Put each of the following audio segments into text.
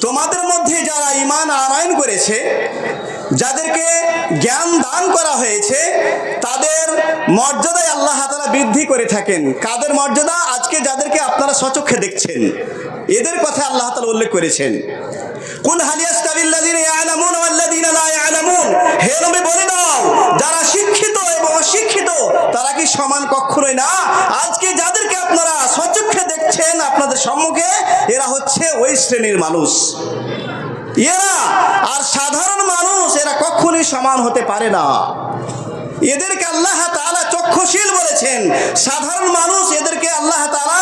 তোমাদের মধ্যে যারা ঈমান আনয়ন করেছে, যাদেরকে জ্ঞান দান করা হয়েছে, তাদের মর্যাদায় আল্লাহ তাআলা বৃদ্ধি করে থাকেন। কাদের মর্যাদা? আজকে যাদেরকে আপনারা স্বচক্ষে দেখছেন, এদের কথা আল্লাহ তাআলা উল্লেখ করেছেন। কুল হাল ইয়াস্তাবিল্লাযিনা ইয়ালামুন ওয়াল্লাযিনা লা ইয়ালামুন, হে নবী বলে দাও, যারা শিক্ষিত এবং অশিক্ষিত তারা কি সমান? কখনোই না। আজকে যাদেরকে আপনারা স্বচক্ষে দেখছেন আপনাদের সম্মুখে, এরা হচ্ছে ওই শ্রেণীর মানুষ। এরা আর সাধারণ মানুষ, এরা কখনোই সমান হতে পারে না। এদেরকে আল্লাহ তাআলা চক্ষুশীল বলেছেন। সাধারণ মানুষ, এদেরকে আল্লাহ তাআলা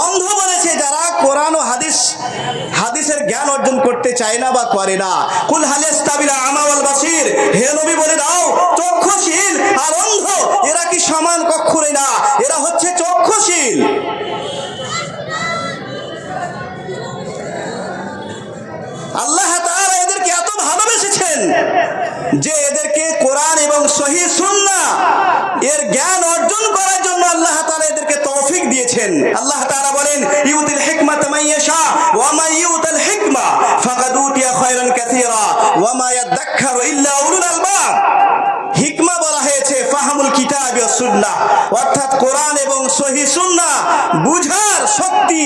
অন্ধ বলেছে, যারা কোরআন ও হাদিসের জ্ঞান অর্জন করতে চায় না বা করে না। কুল হাল ইয়াস্তাবিল আমা ওয়াল বাসীর, হে নবী বলে দাও, চক্ষুশীল আর অন্ধ এরা কি সমান? কখনোই না। এরা হচ্ছে চক্ষুশীল। আল্লাহ তাআলা এদেরকে এত ভালোবেসেছেন যে এদেরকে কোরআন এবং সহিহ সুন্নাহ এর জ্ঞান অর্জন করার জন্য আল্লাহ তাআলা এদেরকে তৌফিক দিয়েছেন। আল্লাহ তাআলা বলেন, ইউতিল হিকমাতা মান ইয়াশা ওয়া মা ইউতাল হিকমা ফাকাদ উতিয়া খায়রান কাসীরা ওয়া মা ইয়াযাক্কারু ইল্লা উলুল আলবাব। হিকমা বলা হয়েছে ফাহমুল কিতাব ওয়াস সুন্নাহ, অর্থাৎ কোরআন এবং সহিহ সুন্নাহ বুঝার শক্তি,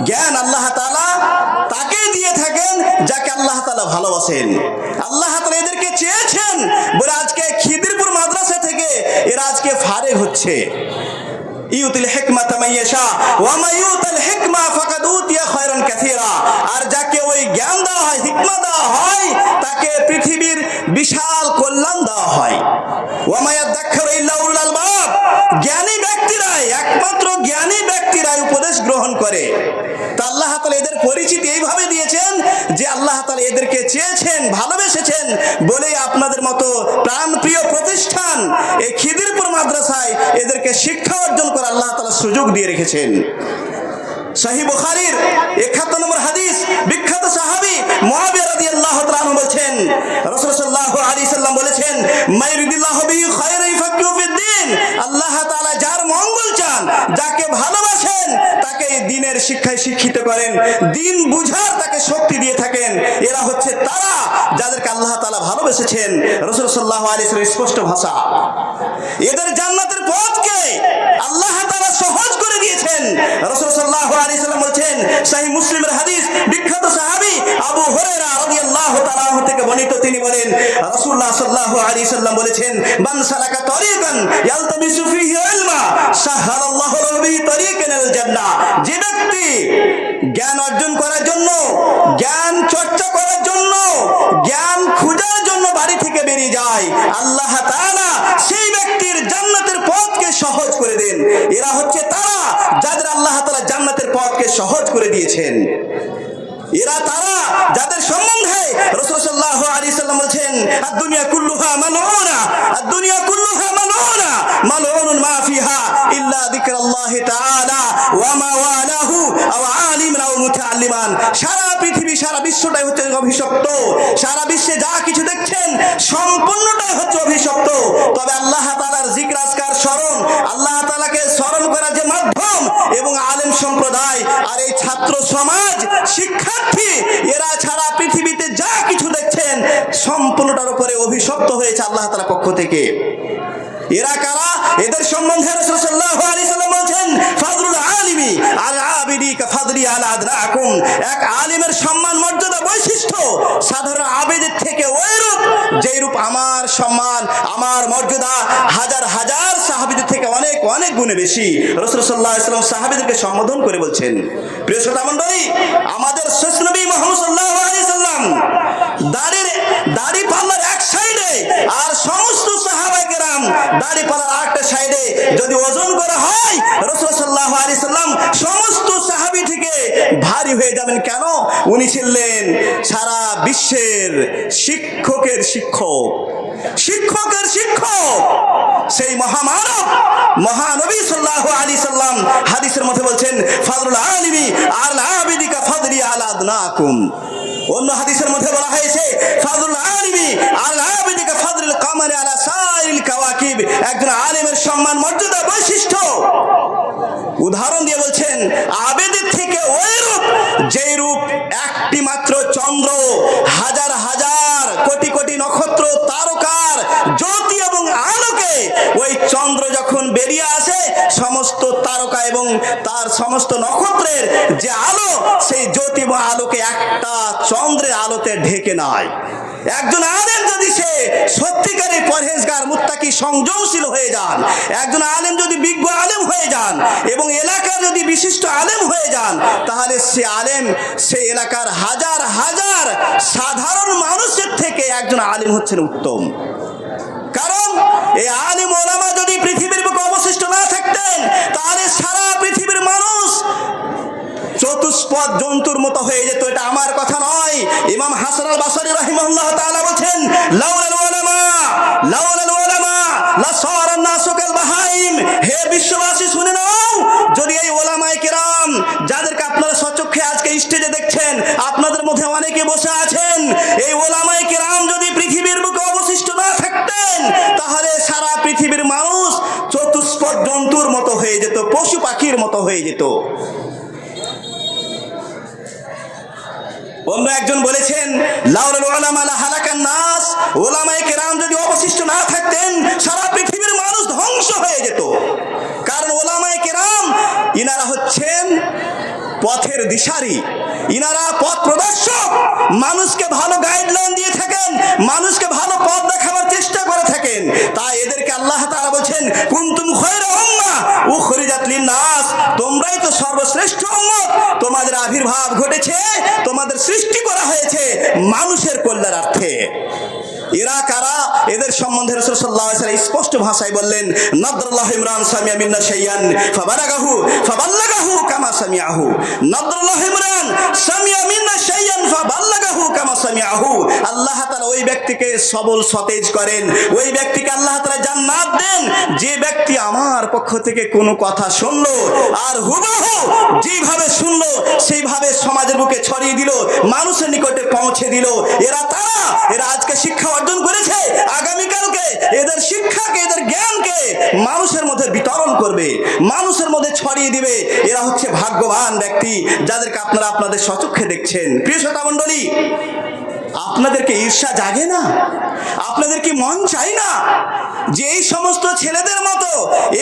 জ্ঞান আল্লাহ তাআলা তাকেই দিয়ে থাকেন যাকে আল্লাহ তাআলা ভালোবাসেন। আল্লাহ তাআলা এদেরকে চেয়েছেন বলে আজকে খিদিরপুর মাদ্রাসা থেকে এরা আজকে ফারেগ হচ্ছে। ইউতিল হিকমাতা মান ইয়াশা ওয়া মা ইউতাল হিকমা ফাকাদ উতিয়া খায়রান কাসীরা, আর যাকে ওই জ্ঞান দেওয়া হয়, হিকমা দেওয়া হয়, তাকে পৃথিবীর বিশাল কল্যাণ দেওয়া হয়। ওয়া মা ইয়াযাক্কারু ইল্লা উলুল আলবাব, জ্ঞানী ব্যক্তিরাই, একমাত্র জ্ঞানী ব্যক্তিরাই উপদেশ গ্রহণ করে। তা আল্লাহ তাআলা এদের পরিচিতি এইভাবে দিয়েছেন যে আল্লাহ তাআলা এদেরকে চেয়েছেন, ভালোবেসেছেন বলেই আপনাদের মতো প্রাণপ্রিয় প্রতিষ্ঠান এই খিদিরপুর মাদ্রাসায় এদেরকে শিক্ষা অর্জন করে আল্লাহ তাআলা সুযোগ দিয়ে রেখেছেন। সহিহ বুখারীর 71 নম্বর হাদিস, বিখ্যাত সাহাবী মুআবিয়া রাদিয়াল্লাহু তাআলা আনহু বলেছেন, রাসূল সাল্লাল্লাহু আলাইহি সাল্লাম বলেছেন, মাইরিদিল্লাহু বিহি খায়রান ইফাক্কিহু ফিদ্দিন, আল্লাহ তাআলা যার মঙ্গল চান, যাকে ভালোবাসেন, তাকে দ্বীনের শিক্ষায় শিক্ষিত করেন, দ্বীন বুঝার তাকে শক্তি দিয়ে থাকেন। এরা হচ্ছে তারা যাদেরকে আল্লাহ তাআলা ভালোবেসেছেন। রাসূল সাল্লাল্লাহু আলাইহি সাল্লাম স্পষ্ট ভাষা, এদের জান্নাতের পথকে আল্লাহ তাআলা সহজ করে দিয়েছেন। রাসূল সাল্লাল্লাহু আলাইহি সাল্লাম বলেছেন, সহিহ মুসলিমের হাদিস, বিখ্যাত সাহাবী আবু হুরায়রা রাদিয়াল্লাহু তাআলা আনহু থেকে বর্ণিত, তিনি বলেন, রাসূলুল্লাহ সাল্লাল্লাহু আলাইহি সাল্লাম বলেছেন, মান সালাকা তরিকান ইয়ালতামিসু ফীহি ইলমা সাহালাল্লাহু লাহু বিহি তরিকান ইলাল জান্নাহ, যে ব্যক্তি জ্ঞান অর্জন করার জন্য, জ্ঞান চর্চা করার জন্য, জ্ঞান খোঁজার জন্য বাড়ি থেকে বেরিয়ে যায়, আল্লাহ তাআলা সেই ব্যক্তির জান্নাতের পথকে সহজ করে দেন। এরা হচ্ছে তারা যাদের আল্লাহ তাআলা জান্নাতের পথকে সহজ করে দিয়েছেন। এরা তারা যাদের সম্বন্ধে রাসূল সাল্লাল্লাহু আলাইহি সাল্লাম বলেছেন, আদ-দুনিয়া কুল্লুহা মালউনা, আদ-দুনিয়া কুল্লুহা মালউনা, মালউনুন মা ফিহা ইল্লা যিকরাল্লাহি তাআলা ওয়া মা ওয়ালাহু আও আলিমান আও মুতাআল্লিমান। সারা পৃথিবী, সারা বিশ্বটাই হচ্ছে অভিশপ্ত। সারা বিশ্বে যা কিছু দেখছেন সম্পূর্ণটাই হচ্ছে অভিশপ্ত। তবে আল্লাহ তাআলার জিকির, আজকার, স্মরণ, আল্লাহ তাআলাকে স্মরণ করার যে মাধ্যম এবং আলেম সম্প্রদায় আর এই ছাত্র সমাজ, শিক্ষার্থী, এরা ছাড়া পৃথিবীতে যা কিছু দেখছেন সম্পূর্ণটার উপরে অভিশপ্ত হয়েছে আল্লাহ তাআলার পক্ষ থেকে। এরা কারা? এদের সম্বন্ধে রাসূল সাল্লাল্লাহু আলাইহি সাল্লাম বলেছেন, ফাদলুল আলিমি আল আবিদি কা ফাদলি আলা আদনাকুম, এক আলিমের সম্মান, মর্যাদা, বৈশিষ্ট্য সাধারণ আবেদের থেকে ওইরূপ যেইরূপ আমার সম্মান, আমার মর্যাদা হাজার হাজার সাহাবীদের থেকে অনেক অনেক গুণে বেশি। রাসূল সাল্লাল্লাহু আলাইহি সাল্লাম সাহাবীদেরকে সম্বোধন করে বলছেন, প্রিয় শ্রোতা মণ্ডলী, আমাদের শেষ নবী মুহাম্মদ সাল্লাল্লাহু আলাইহি সাল্লাম দাড়ি পাল্লার এক সাইডে আর সমস্ত সাহাবায়ে কেরাম দাড়ি পাল্লার আরেকটা সাইডে যদি ওজন করা হয়, রাসূল সাল্লাল্লাহু আলাইহি সাল্লাম সমস্ত সাহাবী থেকে ভারী হয়ে যাবেন। কেন? উনি ছিলেন সারা বিশ্বের শিক্ষকের শিক্ষক, শিক্ষকের শিক্ষক, সেই মহামানব মহানবী সাল্লাল্লাহু আলাইহি সাল্লাম হাদিসের মধ্যে বলছেন, ফাদলুল আলিমি আল আবিদি কা ফাদলি আলা আদনাকুম। অন্য হাদিসের মধ্যে বলা হয়েছে, ফাদলুল আলিমি আল আবিদি কা ফাদলিল কামারি আলা সাইরিল কাওয়াকিব। একজন আলেমের সম্মান, মর্যাদা, বৈশিষ্ট্য উদাহরণ দিয়ে বলছেন, আবেদের থেকে ওইরূপ যেই রূপ একটি মাত্র চন্দ্র হাজার হাজার কোটি কোটি নক্ষত্র তারকার জ্যোতি এবং আলোকে, ওই চন্দ্র যখন বেরিয়ে আসে সমস্ত তারকা এবং তার সমস্ত নক্ষত্রের যে আলো, সেই জ্যোতি এবং আলোকে একটা চন্দ্রের আলোতে ঢেকে নেয়। একজন আলেম যদি সে সত্যিকারের পরহেজগার মুত্তাকি সংযমশীল হয়ে যান, একজন আলেম যদি বিজ্ঞ আলেম হয়ে যান এবং এলাকার যদি বিশিষ্ট আলেম হয়ে যান, তাহলে সে আলেম সেই এলাকার হাজার হাজার সাধারণ মানুষের থেকে একজন আলেম হচ্ছেন উত্তম। কারণ এই আলেম ওলামা যদি পৃথিবীর বুকে অবশিষ্ট না থাকতেন, তাহলে সারা পৃথিবীর মানুষ চতুষ্পদ জন্তুর মতো হয়ে যেত। এটা আমার কথা নয়, ইমাম হাসান আল বসরি রাহিমাহুল্লাহ তাআলা বলেন, লাউলাল উলামা লাউলাল উলামা লাসারান নাসু কাল বাহাইম। হে বিশ্ববাসী শুনে নাও, যদি এই ওলামায়ে কেরাম যাদেরকে আপনারা সচক্ষে আজকে স্টেজে দেখছেন, আপনাদের মধ্যে অনেকে বসে আছেন, এই ওলামায়ে কেরাম যদি পৃথিবীর বুকে অবশিষ্ট না থাকতেন, তাহলে সারা পৃথিবীর মানুষ চতুষ্পদ জন্তুর মতো হয়ে যেত, পশু পাখির মতো হয়ে যেত। অন্য একজন বলেছেন, লাউলাল উলামা লাহালাকান নাস, ওলামায়ে কেরাম যদি অবশিষ্ট না থাকতেন, সারা পৃথিবীর মানুষ ধ্বংস হয়ে যেত। কারণ ওলামায়ে কেরাম ইনারা হচ্ছেন পথের দিশারি, ইনারা পথ প্রদর্শক, মানুষকে ভালো গাইডলাইন দিয়ে থাকেন, মানুষকে ভালো পথ দেখাবার চেষ্টা করে থাকেন। তাই এদেরকে আল্লাহ তাআলা বলেন, কুনতুম খায়রা উম্মাহ উখরিজাত লিন-নাস, তোমরাই তো সর্বশ্রেষ্ঠ উম্মত, তোমাদের আবির্ভাব ঘটেছে, তোমাদের সৃষ্টি করা হয়েছে মানুষের কল্যাণার্থে। এরা কারা? এদের সম্বন্ধে রাসূল সাল্লাল্লাহু আলাইহি ওয়াসাল্লাম স্পষ্ট ভাষায় বললেন, নাদরাল্লাহু ইমরান সামিয়া মিন্না শাইয়ান ফাবাল্লাগাহু কামা সামিআহু। নাদরাল্লাহু ইমরান সামিয়া মিন্না শাইয়ান ফাবাল্লাগাহু কামা সামিআহু। আল্লাহ তাআলা ওই ব্যক্তিকে সবল সতেজ করেন, ওই ব্যক্তিকে আল্লাহ তাআলা জান্নাত দেন যে ব্যক্তি আমার পক্ষ থেকে কোনো কথা শুনলো আর হুবহু যেভাবে শুনলো সেইভাবে সমাজের বুকে ছড়িয়ে দিল, মানুষের নিকটে পৌঁছে দিল। এরা আজকে শিক্ষা অর্জন করেছে, আগামীকালকে এদের শিক্ষাকে, এদের জ্ঞানকে মানুষের মধ্যে বিতরণ করবে, মানুষের মধ্যে ছড়িয়ে দিবে। এরা হচ্ছে ভাগ্যবান ব্যক্তি, যাদেরকে আপনারা আপনাদের সচক্ষে দেখছেন। প্রিয় শ্রোতা মণ্ডলী, আপনাদেরকে ঈর্ষা জাগে না? আপনাদের কি মন চাই না যে এই সমস্ত ছেলেদের মতো,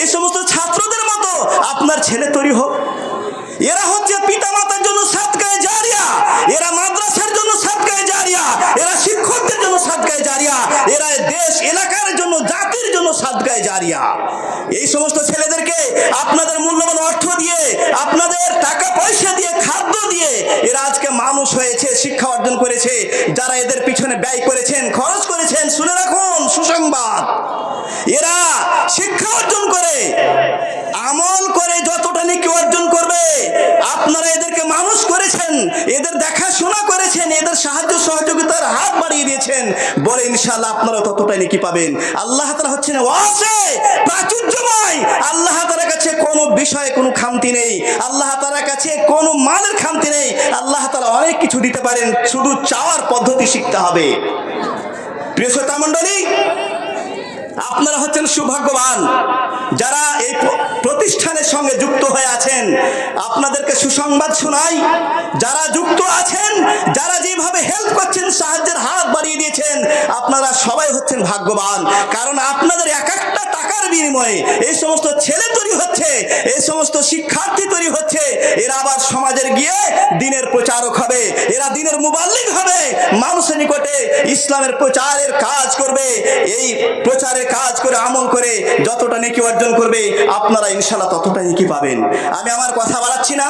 এই সমস্ত ছাত্রদের মতো আপনার ছেলে তৈরি হোক? এরা হচ্ছে পিতামাতার জন্য সাদকায়ে জারিয়া, এরা মাদ্রাসার জন্য সাদকায়ে জারিয়া, এরা শিক্ষকদের জন্য সাদকায়ে জারিয়া, এরা দেশ এলাকার জন্য, জাতির জন্য সাদকায়ে জারিয়া। এই সমস্ত ছেলেদেরকে আপনাদের মূল্যবান অর্থ দিয়ে, আপনাদের টাকা পয়সা দিয়ে, খাদ্য দিয়ে এরা আজকে মানুষ হয়েছে, শিক্ষা অর্জন করেছে। যারা এদের পিছনে ব্যয় করেছেন, খরচ করেছেন, শুনে রাখুন সুসংবাদ, এরা শিক্ষা অর্জন করে, আমল করে যতটা নেকি অর্জন করবে, আপনারা এদেরকে মানুষ করেছেন, এদের দেখাশোনা করেছেন, এদের সাহায্য সহযোগিতার হাত বাড়িয়ে দিয়েছেন বলে ইনশাআল্লাহ আপনারা ততটাই নেকি পাবেন। আল্লাহ তাআলা হচ্ছেন ওয়াসি, প্রাচুর্যময়। আল্লাহ তাআলার কাছে কোনো বিষয়ে কোনো খামতি নেই, আল্লাহ তাআলার কাছে কোনো মালের খামতি নেই। আল্লাহ তাআলা অনেক কিছু দিতে পারেন, শুধু চাওয়ার পদ্ধতি শিখতে হবে। প্রিয় শ্রোতা মণ্ডলী, আপনারা হচ্ছেন সৌভাগ্যবান যারা এই প্রতিষ্ঠানের সঙ্গে যুক্ত হয়ে আছেন। আপনাদেরকে সুসংবাদ শোনাই, যারা যুক্ত আছেন, যারা যেভাবে হেল্প করছেন, সাহায্যের হাত বাড়িয়ে দিয়েছেন, আপনারা সবাই হচ্ছেন ভাগ্যবান। কারণ আপনাদের এক একটা টাকার বিনিময়ে এই সমস্ত ছেলে তৈরি হচ্ছে, এই সমস্ত শিক্ষার্থী তৈরি হচ্ছে। এরা আবার সমাজের গিয়ে দিনের প্রচারক হবে, এরা দিনের মুবাল্লিগ হবে, মানুষের নিকটে ইসলামের প্রচারের কাজ করবে। এই প্রচারের কাজ করে, আমল করে যতটা নেকি অর্জন করবে, আপনারা ইনশাআল্লাহ ততটা নেকি পাবেন। আমি আমার কথা বাড়াচ্ছি না,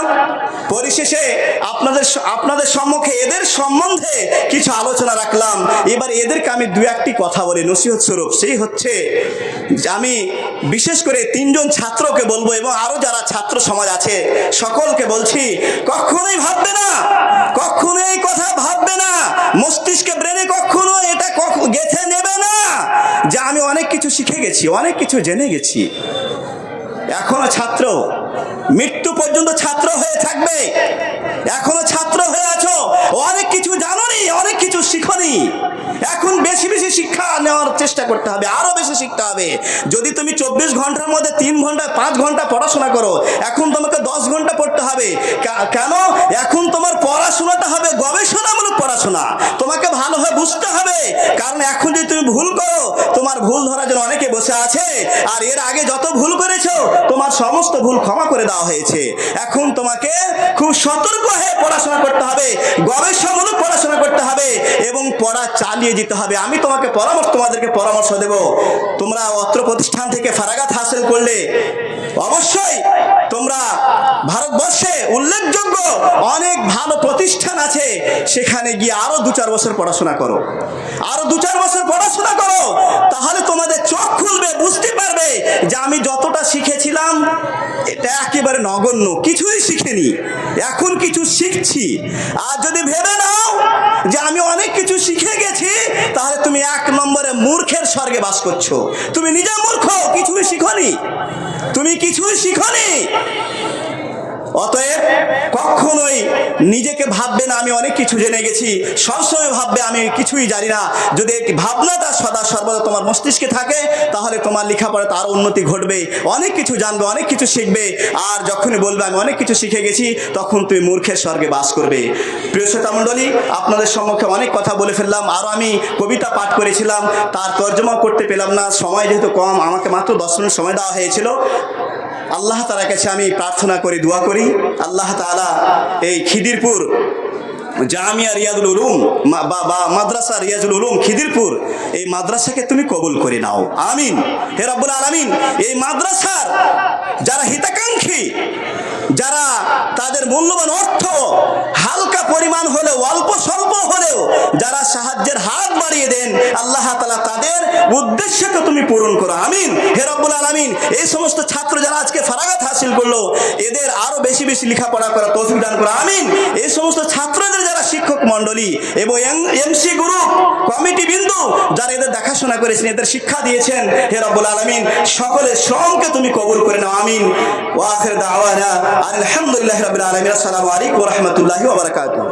পরিশেষে আপনাদের সম্মুখে এদের সম্বন্ধে কিছু আলোচনা রাখলাম। এবার এদেরকে আমি দু একটি কথা বলি নসিহত স্বরূপ। সেই হচ্ছে, আমি বিশেষ করে 3 জন ছাত্রকে বলবো এবং আরো যারা ছাত্র সমাজ আছে সকলকে বলছি, কখনোই ভাববে না, কখনোই কথা ভাববে না, মস্তিষ্কে ব্রেনে কখনো এটা গেঁথে নেবে না যে আমি অনেক কিছু শিখে গেছি, অনেক কিছু জেনে গেছি। এখনো ছাত্র, মৃত্যু পর্যন্ত ছাত্র হয়ে থাকবে। এখনো ছাত্র হয়ে আছো, অনেক কিছু জানোনি, অনেক কিছু শিখোনি। এখন বেশি বেশি শিক্ষা নেওয়ার চেষ্টা করতে হবে, আরো বেশি শিখতে হবে। যদি তুমি 24 ঘন্টার মধ্যে 3 ঘন্টা 5 ঘন্টা পড়াশোনা করো, এখন তোমাকে 10 ঘন্টা পড়তে হবে। কেন? এখন তোমার পড়াশোনাটা হবে গবেষণামূলক পড়াশোনা, তোমাকে ভালোভাবে বুঝতে হবে। কারণ এখন যদি তুমি ভুল করো, তোমার ভুল ধরার জন্য অনেকে বসে আছে, আর এর আগে যত ভুল করেছো তোমার সমস্ত ভুল ক্ষমা করে দেওয়া হয়েছে। এখন তোমাকে খুব সতর্ক হয়ে পড়াশোনা করতে হবে, গবেষণামূলক পড়াশোনা করতে হবে এবং পড়া চালিয়ে যেতে হবে। আমি তোমাদেরকে পরামর্শ দেব, তোমরা অত্র প্রতিষ্ঠান থেকে ফারাগাত হাসিল করলে অবশ্যই তোমরা ভারতবর্ষে উল্লেখযোগ্য অনেক ভালো প্রতিষ্ঠান আছে, সেখানে গিয়ে আরো 2-4 বছর পড়াশোনা করো, আরো 2-4 বছর পড়াশোনা করো। তাহলে তোমাদের চোখ খুলবে, বুঝতে পারবে যে আমি যতটা শিখেছিলাম এটা একেবারে নগণ্য, কিছুই শিখিনি, এখন কিছু শিখছি। আর যদি ভেবে নাও যে আমি অনেক কিছু শিখে গেছি, তাহলে তুমি 1 নম্বরে মূর্খের স্বর্গে বাস করছো। তুমি নিজে মূর্খ, কিছুই শিখনি, তুমি কিছুই শিখনি। অতএব কখনোই নিজেকে ভাববে না আমি অনেক কিছু জেনে গেছি, সবসময় ভাববে আমি কিছুই জানি না। যদি এই ভাবনাটা সদা সর্বদা তোমার মস্তিষ্কে থাকে, তাহলে তোমার লেখাপড়াতে আরও উন্নতি ঘটবে, অনেক কিছু জানবে, অনেক কিছু শিখবে। আর যখনই বলবে আমি অনেক কিছু শিখে গেছি, তখন তুমি মূর্খের স্বর্গে বাস করবে। প্রিয় শ্রোতা মণ্ডলী, আপনাদের সম্মুখে অনেক কথা বলে ফেললাম। আরও আমি কবিতা পাঠ করেছিলাম, তার তর্জমা করতে পেলাম না, সময় যেহেতু কম, আমাকে মাত্র 10 মিনিট সময় দেওয়া হয়েছিল। আল্লাহ তাআলার কাছে আমি প্রার্থনা করি, দোয়া করি, আল্লাহ তাআলা এই খিদিরপুর জামিয়া রিয়াজুল উলুম বা মাদ্রাসা রিয়াজুল উলুম খিদিরপুর, এই মাদ্রাসাকে তুমি কবুল করে নাও, আমিন হে রব্বুল আলামিন। এই মাদ্রাসার যারা হিতাকাঙ্ক্ষী, যারা তাদের মূল্যবান অর্থ হালকা পরিমাণ হলেও, অল্প স্বল্প হলেও যারা সাহায্যের হাত বাড়িয়ে দেন, আল্লাহ তাআলা তাদের উদ্দেশ্যকে তুমি পূরণ করো, আমিন হে রব্বুল আলামিন। এই সমস্ত ছাত্র যারা আজকে ফারাগাত হাসিল করলো, এদের আরো বেশি বেশি লেখাপড়া করা তৌফিক দান করো, আমিন। এই সমস্ত ছাত্রদের যারা শিক্ষক মণ্ডলী এবং এমসি গ্রুপ কমিটি বিন্দু যারা এদের দেখাশোনা করেছেন, এদের শিক্ষা দিয়েছেন, হে রব্বুল আলামিন, সকলের শ্রমকে তুমি কবুল করে নাও, আমিন। ওয়া আখির দাওয়ানা আলহামদুলিল্লাহি রাব্বিল আলামিন। আসসালামু আলাইকুম ওয়া রাহমাতুল্লাহি ওয়া বারাকাতুহু।